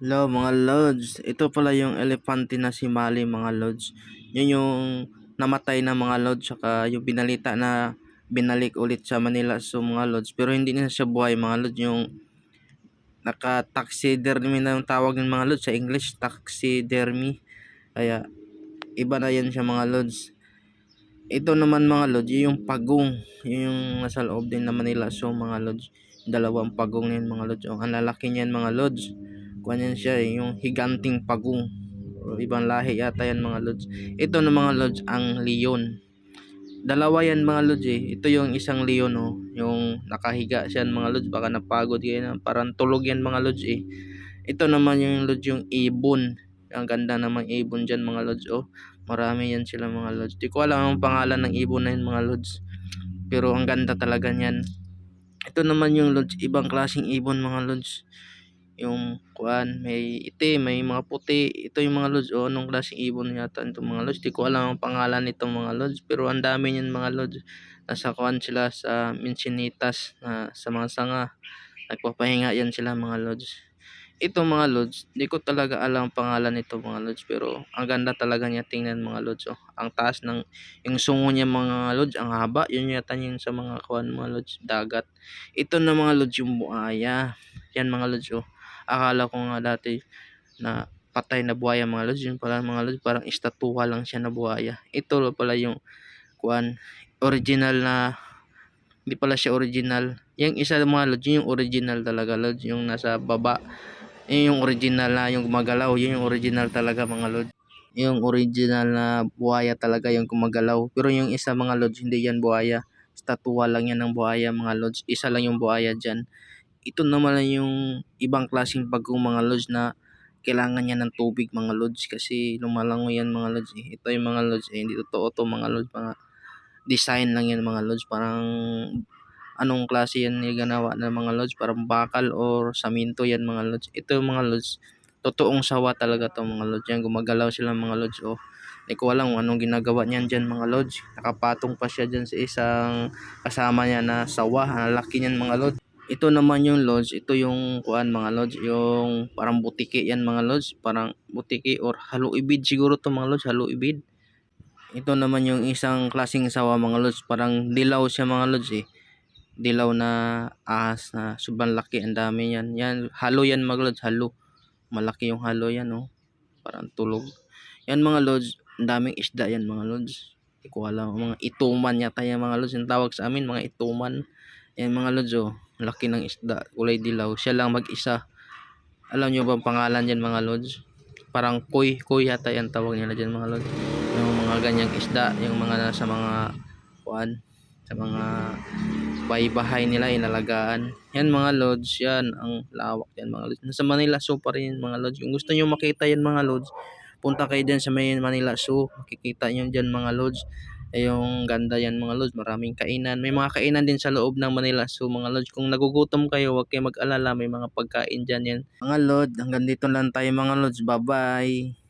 Hello mga lods, ito pala yung elepante na si Mali mga lods. Yun yung namatay na mga lods, saka yung binalita na binalik ulit sa Manila so mga lods. Pero hindi na siya buhay mga lods, yung naka-taxidermy na yung tawag ng mga lods sa English, taxidermy. Kaya iba na yan siya mga lods. Ito naman mga lods, yung pagong, yung nasa loob din na Manila so mga lods. Dalawang pagong na yun mga lods. Oh, ang lalaki niyan mga lods. Kuha niyan siya yung higanting pagong. O, ibang lahi yata yan mga lods. Ito na mga lods ang leon. Dalawa yan mga lods eh. Ito yung isang leon oh. Yung nakahiga siya mga lods. Baka napagod kayo na. Parang tulog yan mga lods eh. Ito naman yung lods yung ibon. Ang ganda namang ibon dyan mga lods oh. Marami yan sila mga lods. Di ko alam ang pangalan ng ibon na yun mga lods. Pero ang ganda talaga niyan. Ito naman yung lods. Ibang klaseng ibon mga lods. Yung kuan may itim, may mga puti. Ito yung mga lods oh, anong klaseng ibon yata itong mga lods, di ko alam ang pangalan nitong mga lods, pero ang dami niyan mga lods. Nasa kuan sila sa Mincinitas na sa mga sanga, nagpapahinga yan sila mga lods. Ito mga lods, di ko talaga alam ang pangalan nito mga lods, pero ang ganda talaga niya tingnan mga lods oh. Ang taas ng yung sungo niya mga lods, ang haba, yun yata yun sa mga kuan mga lods, dagat. Ito na mga lods yung buaya. Yan mga lods oh. Akala ko nga dati na patay na buhaya mga lods, yun pala mga lods, parang estatuwa lang siya na buhaya. Ito pala yung kuan, original na, hindi pala siya original. Yung isa mga lods, yung original talaga lods, yung nasa baba. Yun yung original na yung gumagalaw, yun yung original talaga mga lods. Yung original na buhaya talaga yung gumagalaw. Pero yung isa mga lods, hindi yan buhaya. Estatwa lang yan ng buhaya mga lods. Isa lang yung buhaya dyan. Ito naman lang yung ibang klaseng bagong mga lods na kailangan niya ng tubig mga lods kasi lumalangoy yan mga lods eh. Ito yung mga lods eh, hindi totoo to mga lods, mga design lang yan mga lods, parang anong klase yan yung ganawa ng mga lods, parang bakal or saminto yan mga lods. Ito yung mga lods, totoong sawa talaga to mga lods, yan gumagalaw sila mga lods oh. Hindi ko alam kung anong ginagawa niyan dyan mga lods, nakapatong pa siya dyan sa isang kasama niya na sawa, ang laki niyan mga lods. Ito naman yung lods, ito yung kuan mga lods, yung parang butiki yan mga lods, parang butiki or halo-ibid siguro to mga lods, halo-ibid. Ito naman yung isang klaseng sawa mga lods, parang dilaw siya mga lods eh. Dilaw na ahas na sobrang laki, ang dami yan. Yan, halo yan mga lods, halo. Malaki yung halo yan oh, parang tulog. Yan mga lods, ang daming isda yan mga lods. Hindi ko alam, mga ituman yata yan mga lods, yung tawag sa amin mga ituman. Yan mga lods oh, laki ng isda, kulay dilaw. Siya lang mag-isa. Alam nyo ba ang pangalan dyan mga lods? Parang koy, koy yata yan tawag nila dyan mga lods. Yung mga ganyang isda, yung mga nasa mga kuan, sa mga bahay-bahay nila inalagaan. Yan mga lods, yan ang lawak yan mga lods. Nasa Manila Zoo pa rin mga lods. Kung gusto nyo makita yan mga lods, punta kayo dyan sa may Manila Zoo. Makikita nyo dyan mga lods. Yung ganda yan mga lods, maraming kainan. May mga kainan din sa loob ng Manila Zoo mga lods. Kung nagugutom kayo, huwag kayo mag-alala, may mga pagkain dyan yan. Mga lods, hanggang dito lang tayo mga lods. Bye bye.